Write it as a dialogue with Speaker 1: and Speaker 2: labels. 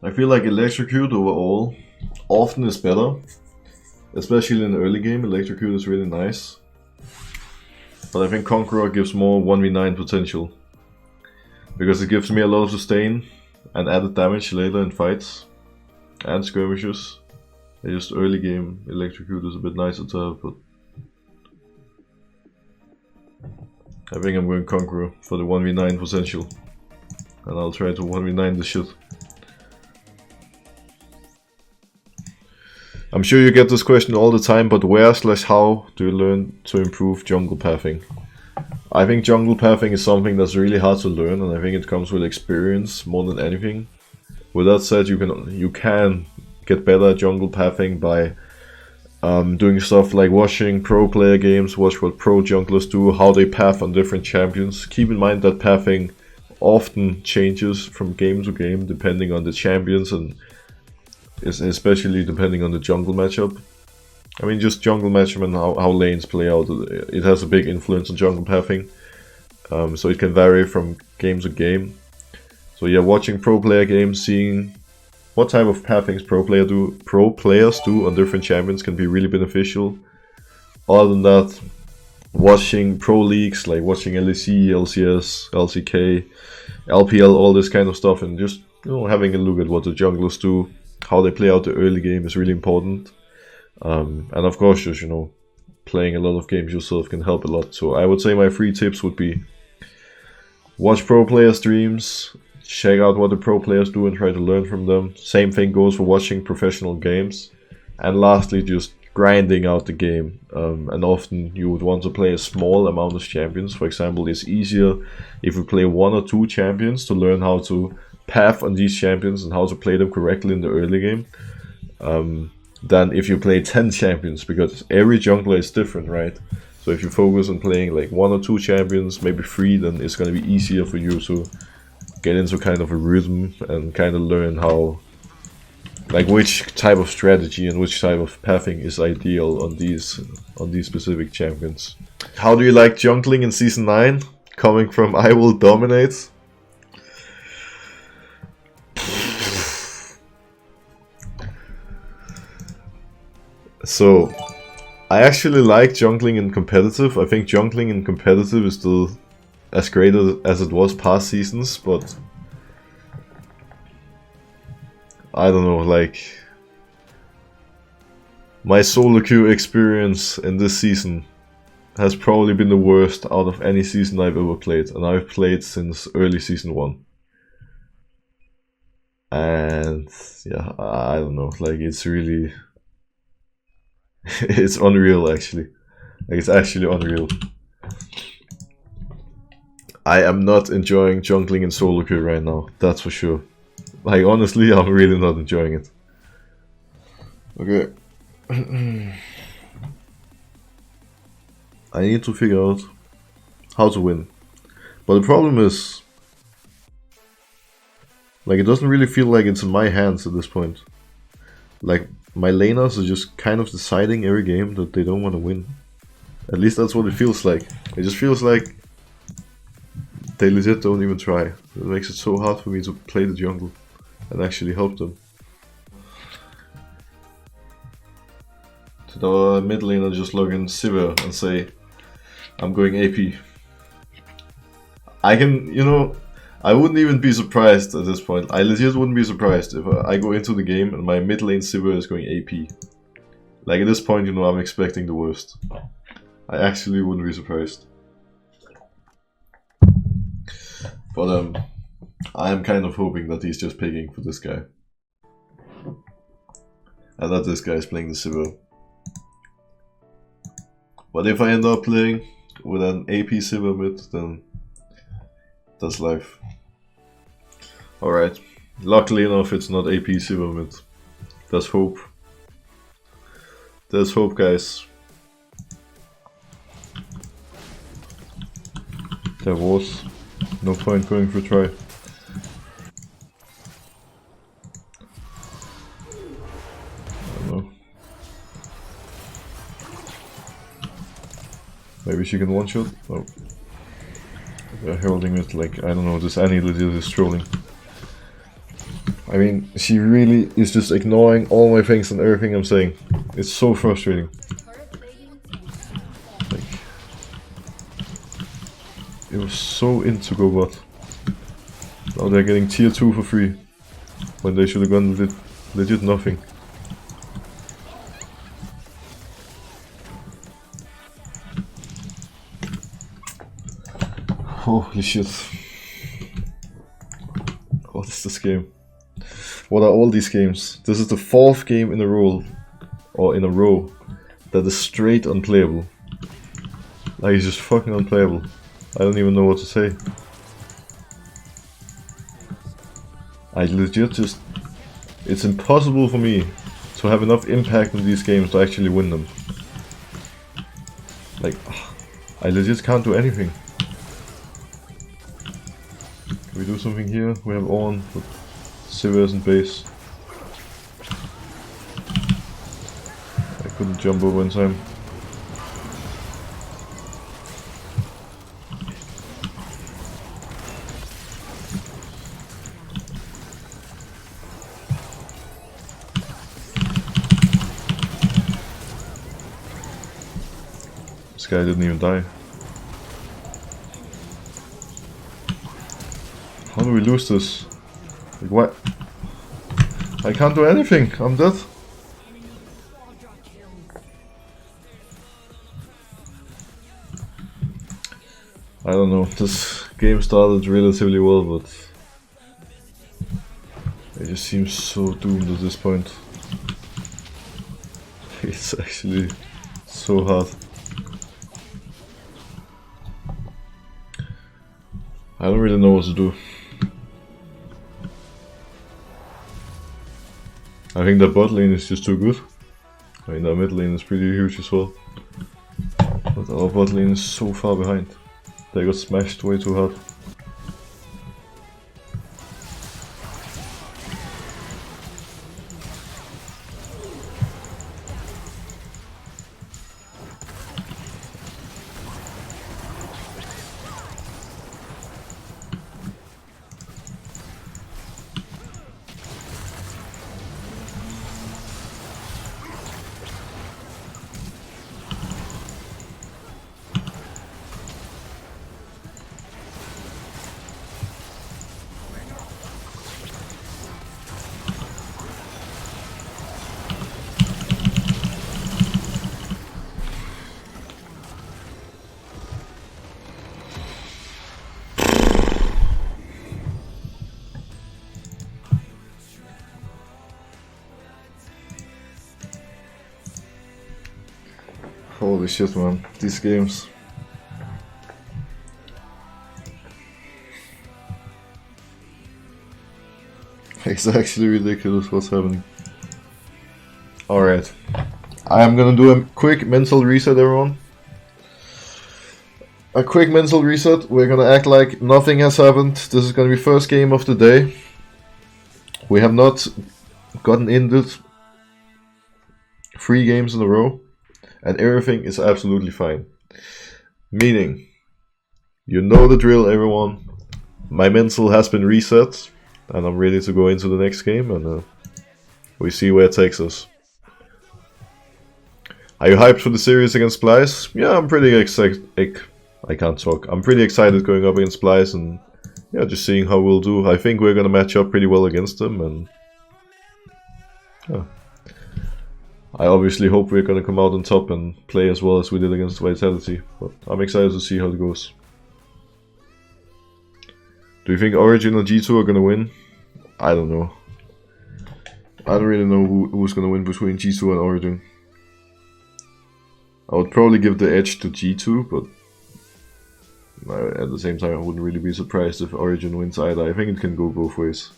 Speaker 1: I feel like Electrocute overall often is better. Especially in the early game, Electrocute is really nice. But I think Conqueror gives more 1v9 potential. Because it gives me a lot of sustain and added damage later in fights and skirmishes. Just early game Electrocute is a bit nicer to have, but I think I'm going Conqueror for the 1v9 potential. And I'll try to 1v9 the shit. I'm sure you get this question all the time, but where/how do you learn to improve jungle pathing? I think jungle pathing is something that's really hard to learn, and I think it comes with experience more than anything. With that said, you can get better at jungle pathing by doing stuff like watching pro player games, watch what pro junglers do, how they path on different champions. Keep in mind that pathing often changes from game to game depending on the champions and especially depending on the jungle matchup. I mean, just jungle matchup and how lanes play out, it has a big influence on jungle pathing. So it can vary from game to game. So yeah, watching pro player games, seeing what type of pathings pro players do on different champions can be really beneficial. Other than that, watching pro leagues, like watching LEC, LCS, LCK, LPL, all this kind of stuff, and just having a look at what the junglers do, how they play out the early game is really important. And of course, just playing a lot of games yourself can help a lot. So I would say my 3 tips would be: watch pro player streams, check out what the pro players do and try to learn from them. Same thing goes for watching professional games. And lastly, just grinding out the game. And often you would want to play a small amount of champions. For example, it's easier if you play 1 or 2 champions to learn how to path on these champions and how to play them correctly in the early game, than if you play 10 champions, because every jungler is different, right? So if you focus on playing like 1 or 2 champions, maybe 3, then it's going to be easier for you to get into kind of a rhythm and kind of learn how, like, which type of strategy and which type of pathing is ideal on these specific champions. How do you like jungling in Season 9? Coming from IWillDominate. So, I actually like jungling in competitive. I think jungling in competitive is still as great as it was past seasons, but I don't know, like, my solo queue experience in this season has probably been the worst out of any season I've ever played, and I've played since early Season 1. And yeah, I don't know, like, it's really... it's unreal, actually. Like, it's actually unreal. I am not enjoying jungling in solo queue right now, that's for sure. Like, honestly, I'm really not enjoying it. Okay. I need to figure out how to win. But the problem is, like, it doesn't really feel like it's in my hands at this point. Like, my laners are just kind of deciding every game that they don't want to win. At least that's what it feels like. It just feels like they legit don't even try. It makes it so hard for me to play the jungle and actually help them. Did our mid laner just log in Sivir and say, I'm going AP? I can, I wouldn't even be surprised at this point. I legit wouldn't be surprised if I go into the game and my mid lane Sivir is going AP. Like, at this point, I'm expecting the worst. I actually wouldn't be surprised. But I am kind of hoping that he's just picking for this guy. And that this guy is playing the Sivir. But if I end up playing with an AP Sivir mid, then that's life. Alright, luckily enough it's not AP Sivir mid. There's hope. There's hope, guys. There was. No point going for a try. I don't know. Maybe she can one-shot? Oh. They're holding it like, I don't know, this Annie legit is trolling. I mean, she really is just ignoring all my things and everything I'm saying. It's so frustrating. Like, it was so into go bot. Now they're getting tier 2 for free. When they should have gone legit nothing. Holy shit. What is this game? What are all these games? This is the 4th game in a row, that is straight unplayable. Like, it's just fucking unplayable. I don't even know what to say. I legit just... It's impossible for me to have enough impact in these games to actually win them. Like, I legit can't do anything. Can we do something here? We have on, but Sivers and base. I couldn't jump over in time. This guy didn't even die. How do we lose this? Like, what? I can't do anything. I'm dead. I don't know. This game started relatively well, but it just seems so doomed at this point. It's actually so hard. I don't really know what to do. I think that bot lane is just too good. I mean, that mid lane is pretty huge as well. But our bot lane is so far behind. They got smashed way too hard. Holy shit, man, these games. It's actually ridiculous what's happening. Alright, I am gonna do a quick mental reset, everyone. A quick mental reset. We're gonna act like nothing has happened. This is gonna be first game of the day. We have not gotten injured 3 games in a row. And everything is absolutely fine. Meaning, you know the drill, everyone. My mental has been reset, and I'm ready to go into the next game, and we see where it takes us. Are you hyped for the series against Splyce? Yeah, I'm pretty excited. I can't talk. I'm pretty excited going up against Splyce, and yeah, just seeing how we'll do. I think we're gonna match up pretty well against them, and yeah. I obviously hope we're gonna come out on top and play as well as we did against Vitality, but I'm excited to see how it goes. Do you think Origin or G2 are gonna win? I don't know. I don't really know who's gonna win between G2 and Origin. I would probably give the edge to G2, but at the same time I wouldn't really be surprised if Origin wins either. I think it can go both ways.